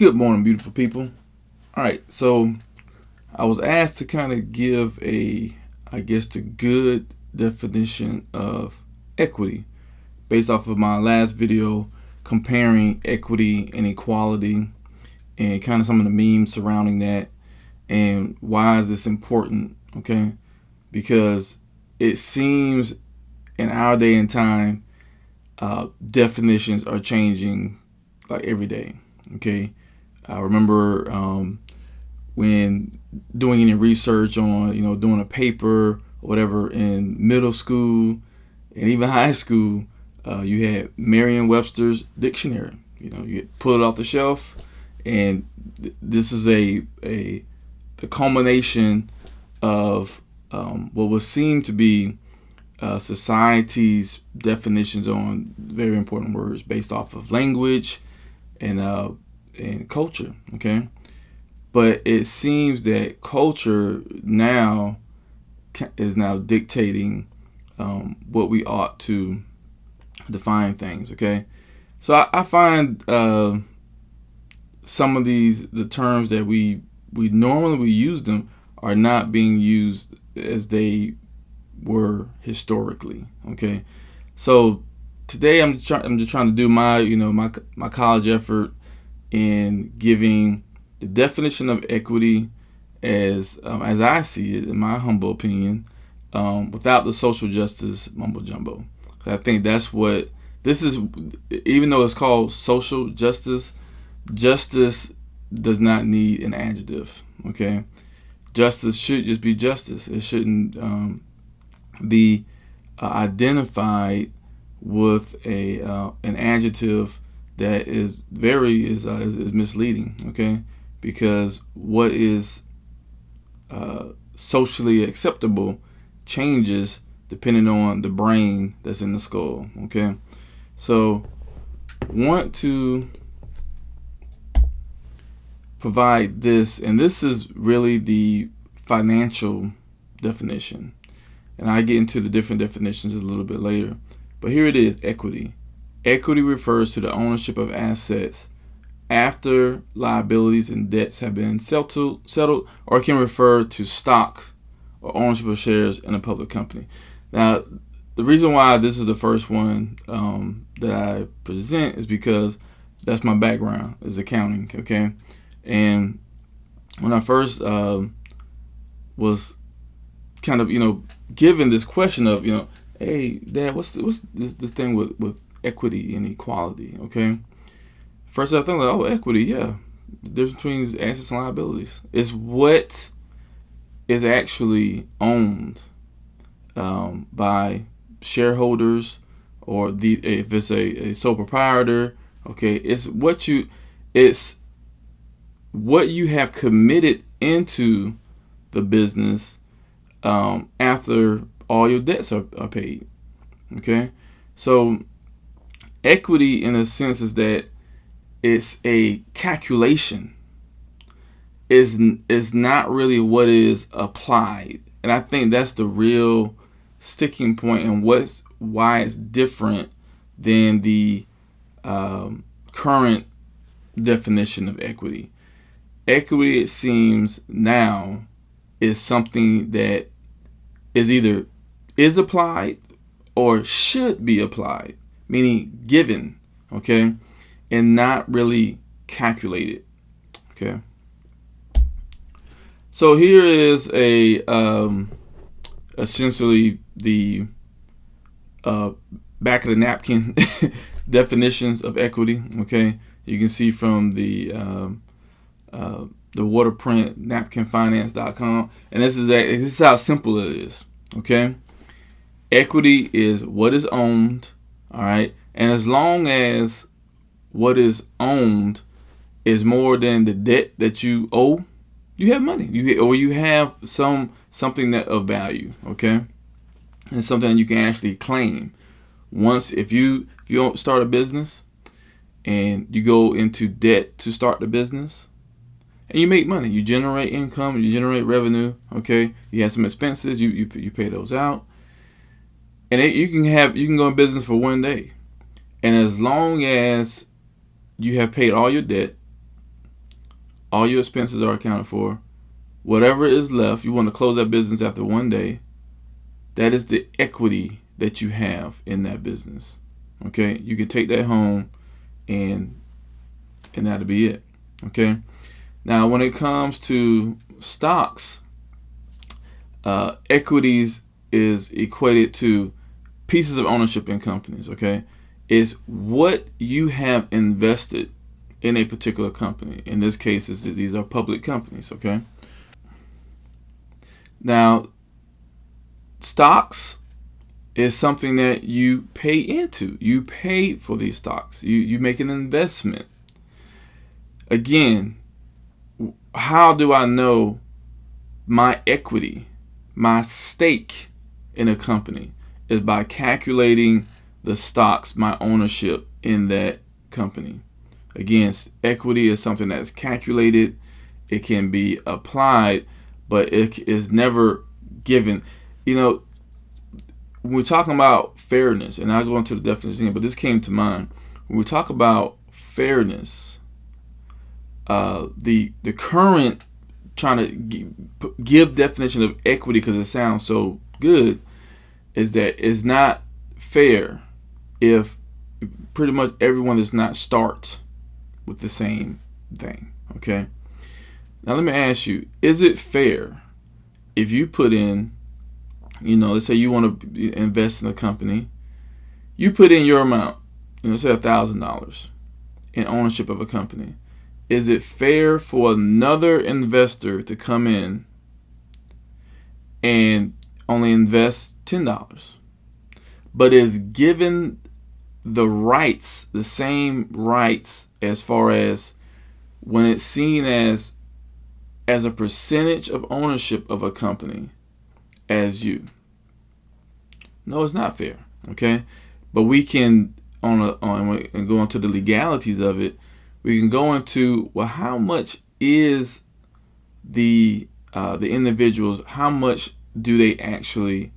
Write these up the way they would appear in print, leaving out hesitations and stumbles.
Good morning, beautiful people. All right, so I was asked to kind of give the good definition of equity based off of my last video comparing equity and equality and kind of some of the memes surrounding that and why is this important, okay? Because it seems in our day and time, definitions are changing like every day, okay? I remember when doing any research on, doing a paper or whatever in middle school and even high school, you had Merriam-Webster's dictionary. You pull it off the shelf, and this is the culmination of what would seem to be society's definitions on very important words based off of language and culture, okay? But it seems that culture now is now dictating what we ought to define things, okay? So I find some of the terms that we normally use them are not being used as they were historically, okay? So today I'm just trying to do my my college effort in giving the definition of equity as I see it, in my humble opinion, without the social justice mumbo-jumbo. I think that's what this is. Even though it's called social justice, justice does not need an adjective, okay? Justice should just be justice. It shouldn't be identified with an adjective that is misleading, okay? Because what is socially acceptable changes depending on the brain that's in the skull, okay? So want to provide this, and this is really the financial definition, and I get into the different definitions a little bit later, but here it is. Equity refers to the ownership of assets after liabilities and debts have been settled, or it can refer to stock or ownership of shares in a public company. Now, the reason why this is the first one that I present is because that's my background, is accounting, okay? And when I first was kind of, given this question of, hey, Dad, what's this thing with equity and equality, okay? First I think equity, yeah. The difference between assets and liabilities. It's what is actually owned by shareholders, or if it's a sole proprietor, okay, it's what you have committed into the business after all your debts are paid, okay? So equity, in a sense, is that it's a calculation. Is not really what is applied, and I think that's the real sticking point, and why it's different than the current definition of equity. Equity, it seems now, is something that is applied or should be applied, meaning given, okay, and not really calculated, okay. So here is essentially the back of the napkin definitions of equity, okay. You can see from the waterprint napkinfinance.com, and this is how simple it is, okay. Equity is what is owned, all right, and as long as what is owned is more than the debt that you owe, you have money. You have something that of value, okay, and something you can actually claim. Once, if you don't start a business and you go into debt to start the business, and you make money, you generate income, you generate revenue, okay. You have some expenses, you pay those out, and you can go in business for one day, and as long as you have paid all your debt, all your expenses are accounted for. Whatever is left, you want to close that business after one day. That is the equity that you have in that business. Okay, you can take that home, and that'll be it. Okay. Now, when it comes to stocks, equities is equated to pieces of ownership in companies. Okay, it's what you have invested in a particular company. In this case, these are public companies. Okay. Now, stocks is something that you pay into. You pay for these stocks. You make an investment. Again, how do I know my equity, my stake in a company? Is by calculating the stocks, my ownership in that company. Again, equity is something that's calculated. It can be applied, but it is never given. You know, when we're talking about fairness, and I'll go into the definition here, but this came to mind. When we talk about fairness, the current trying to give definition of equity, because it sounds so good, is that it's not fair if pretty much everyone does not start with the same thing. Okay. Now let me ask you: is it fair if you put in, let's say you want to invest in a company, you put in your amount, say $1,000 in ownership of a company? Is it fair for another investor to come in and only invest $10, but is given the rights, the same rights, as far as when it's seen as a percentage of ownership of a company as you? No, it's not fair. Okay, but we can and go into the legalities of it. We can go into, well, how much is the individuals? How much do they actually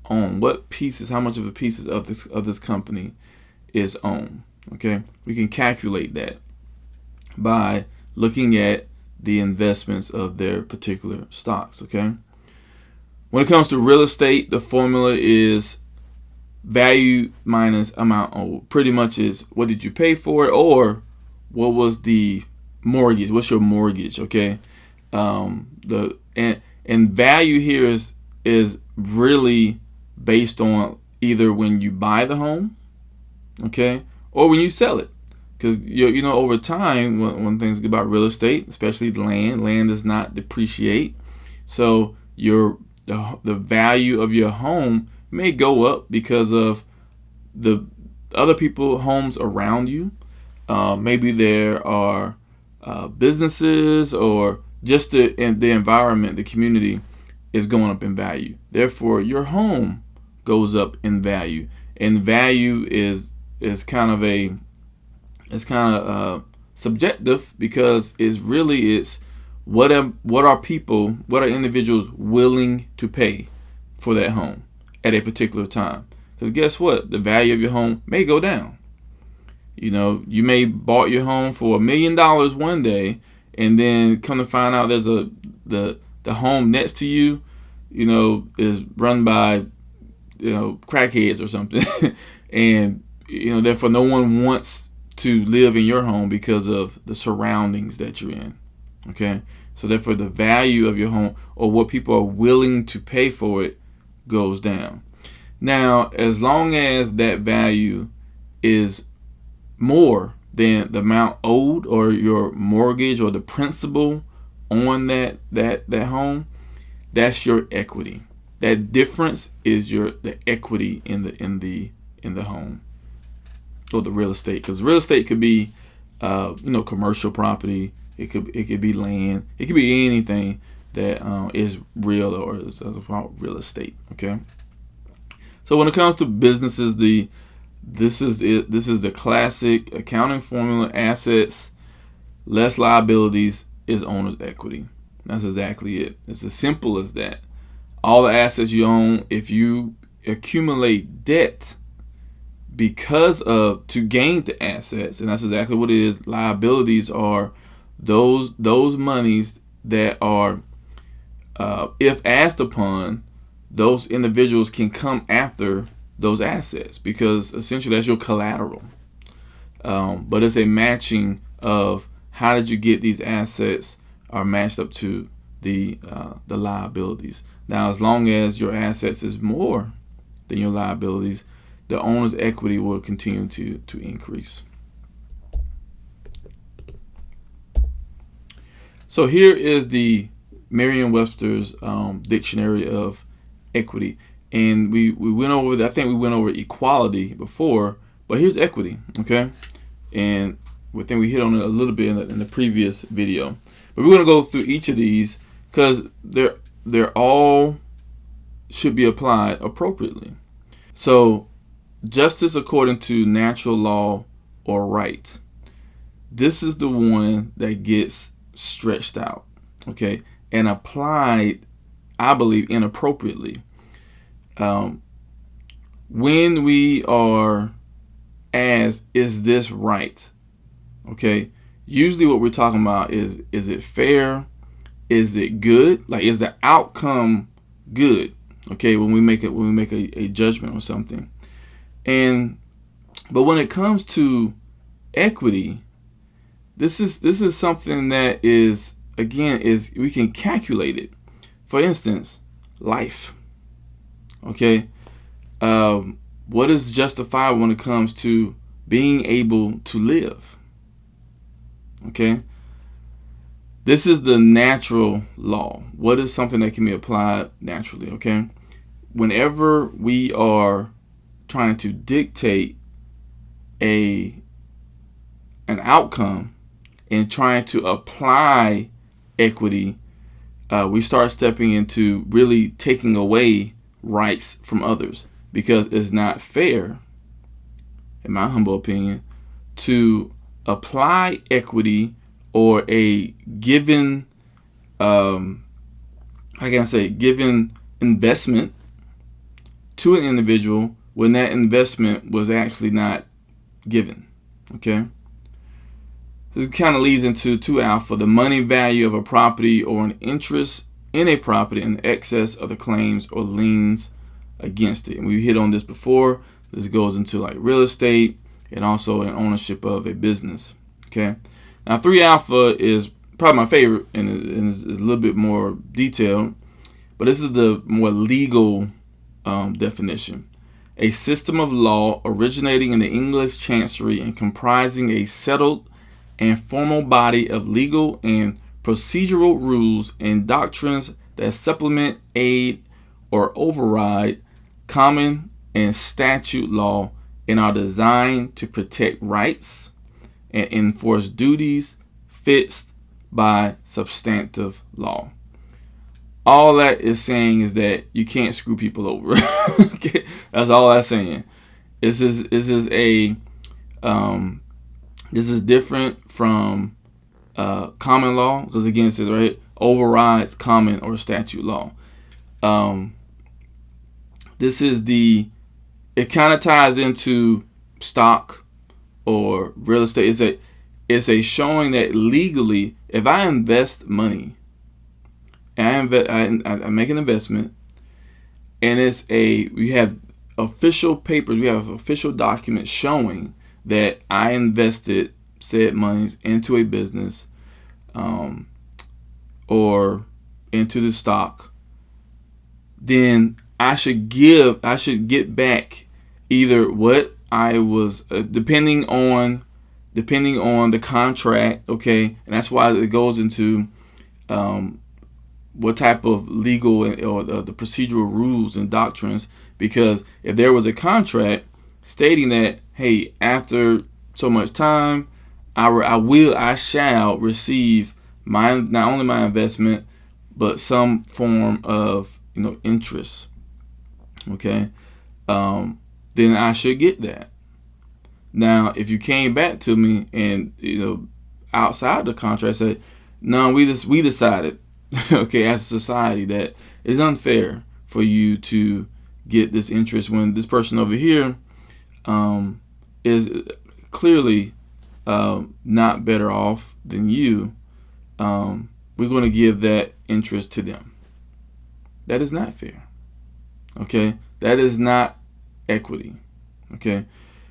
own? What pieces? How much of the pieces of this company is owned? Okay, we can calculate that by looking at the investments of their particular stocks. Okay. When it comes to real estate, the formula is value minus amount owed. Pretty much is what did you pay for it, or what was the mortgage? What's your mortgage? Okay. And value here is really based on either when you buy the home, okay, or when you sell it. Because over time, when things get about real estate, especially land does not depreciate. So the value of your home may go up because of the other people's homes around you. Maybe there are businesses, or just the environment, the community is going up in value. Therefore, your home goes up in value, and value is kind of subjective, because it's what are individuals willing to pay for that home at a particular time. Because guess what? The value of your home may go down. You may bought your home for $1 million one day, and then come to find out there's the home next to you, is run by, crackheads or something, and therefore no one wants to live in your home because of the surroundings that you're in. Okay, so therefore the value of your home, or what people are willing to pay for it, goes down. Now, as long as that value is more than the amount owed, or your mortgage, or the principal on that home, that's your equity. That difference is the equity in the home, or the real estate. Because real estate could be commercial property. It could be land. It could be anything that is real, or is called real estate. Okay. So when it comes to businesses, this is the classic accounting formula: assets less liabilities is owner's equity. That's exactly it. It's as simple as that. All the assets you own, if you accumulate debt to gain the assets, and that's exactly what it is. Liabilities are those monies that are, if asked upon, those individuals can come after those assets, because essentially that's your collateral. But it's a matching of how did you get these assets are matched up to the liabilities. Now, as long as your assets is more than your liabilities, the owner's equity will continue to increase. So here is the Merriam-Webster's dictionary of equity, and we went over. I think we went over equality before, but here's equity. Okay, and I think we hit on it a little bit in the previous video, but we're going to go through each of these because they're all should be applied appropriately. So, justice according to natural law or right. This is the one that gets stretched out, okay, and applied, I believe, inappropriately. When we are asked, is this right? Okay, usually what we're talking about is it fair? Is it good? Like, is the outcome good? Okay, when we make a judgment on something. But when it comes to equity, this is something that is, again, is we can calculate it. For instance, life. Okay, what is justifiable when it comes to being able to live? Okay, this is the natural law. What is something that can be applied naturally? Okay, whenever we are trying to dictate an outcome and trying to apply equity, we start stepping into really taking away rights from others, because it's not fair, in my humble opinion, to apply equity or a given, given investment to an individual when that investment was actually not given. Okay, this kind of leads into 2-alpha, the money value of a property or an interest in a property in excess of the claims or liens against it. And we hit on this before. This goes into like real estate and also an ownership of a business. Okay, now 3-alpha is probably my favorite, and is a little bit more detailed, but this is the more legal definition. A system of law originating in the English Chancery and comprising a settled and formal body of legal and procedural rules and doctrines that supplement, aid, or override common and statute law and are designed to protect rights and enforce duties fixed by substantive law. All that is saying is that you can't screw people over. Okay? That's all that's saying. This is different from common law, because again it says right, overrides common or statute law. It kind of ties into stock or real estate. It's a showing that legally, if I invest money, and I make an investment, and we have official papers, we have official documents showing that I invested said monies into a business, or into the stock, then I should get back either what I was, depending on the contract. Okay, and that's why it goes into what type of legal or the procedural rules and doctrines, because if there was a contract stating that, hey, after so much time, I shall receive not only my investment but some form of interest. Okay, then I should get that. Now, if you came back to me and outside the contract said, no, we decided, okay, as a society, that it's unfair for you to get this interest when this person over here is clearly not better off than you, we're going to give that interest to them. That is not fair. Okay, that is not equity. Okay,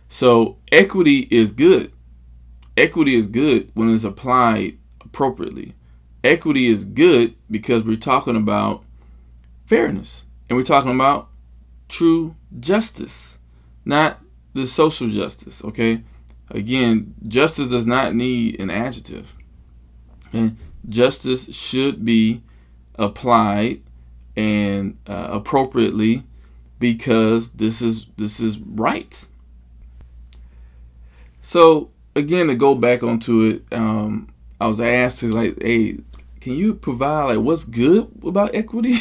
so equity is good. Equity is good when it's applied appropriately. Equity is good because we're talking about fairness, and we're talking about true justice, not the social justice. Okay, again, justice does not need an adjective. Okay? Justice should be applied and appropriately, because this is right. So again, to go back onto it, I was asked to, like, hey, can you provide, like, what's good about equity?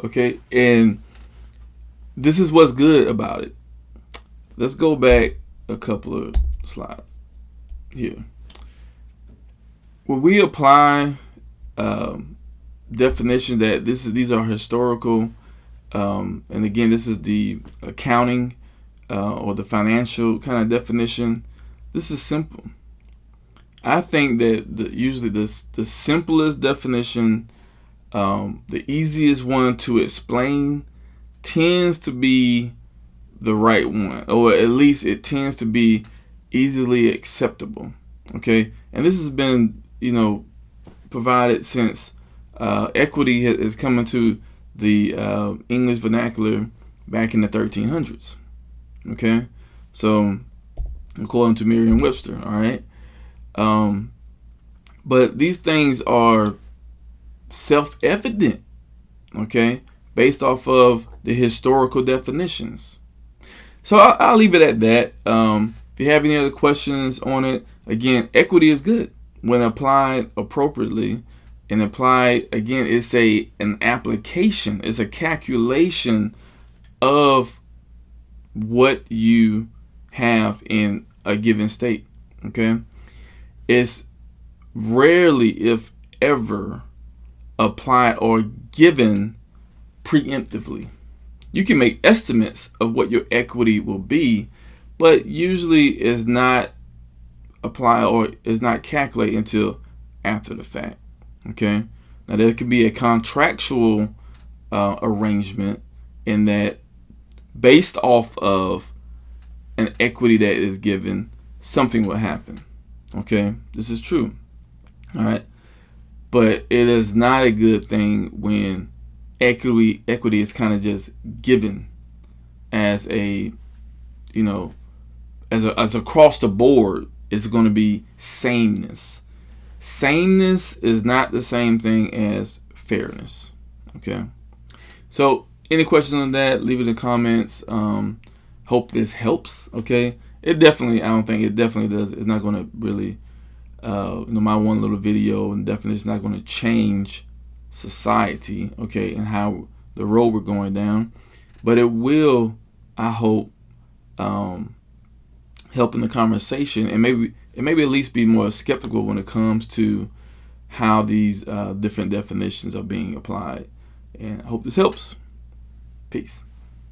Okay, and this is what's good about it. Let's go back a couple of slides here. When we apply definitions that these are historical, and again, this is the accounting or the financial kind of definition. This is simple. I think that usually the simplest definition, the easiest one to explain, tends to be the right one, or at least it tends to be easily acceptable. Okay, and this has been, provided since equity has come into the English vernacular back in the 1300s. Okay, so according to Merriam-Webster, all right. But these things are self-evident, okay, based off of the historical definitions. So I'll leave it at that. If you have any other questions on it, again, equity is good when applied appropriately. And applied, again, it's an application. It's a calculation of what you have in a given state. Okay, it's rarely, if ever, applied or given preemptively. You can make estimates of what your equity will be, but usually is not applied or is not calculated until after the fact. Okay, now there could be a contractual arrangement in that, based off of an equity that is given, something will happen. Okay, this is true. All right, but it is not a good thing when equity is kind of just given as a, as across the board. It's going to be sameness. Sameness is not the same thing as fairness. Okay, so any questions on that, leave it in the comments. Hope this helps. Okay, it definitely does. It's not going to really, my one little video, and definitely it's not going to change society, okay, and how the road we're going down, but it will, I hope, help in the conversation, and maybe at least be more skeptical when it comes to how these different definitions are being applied. And I hope this helps. Peace.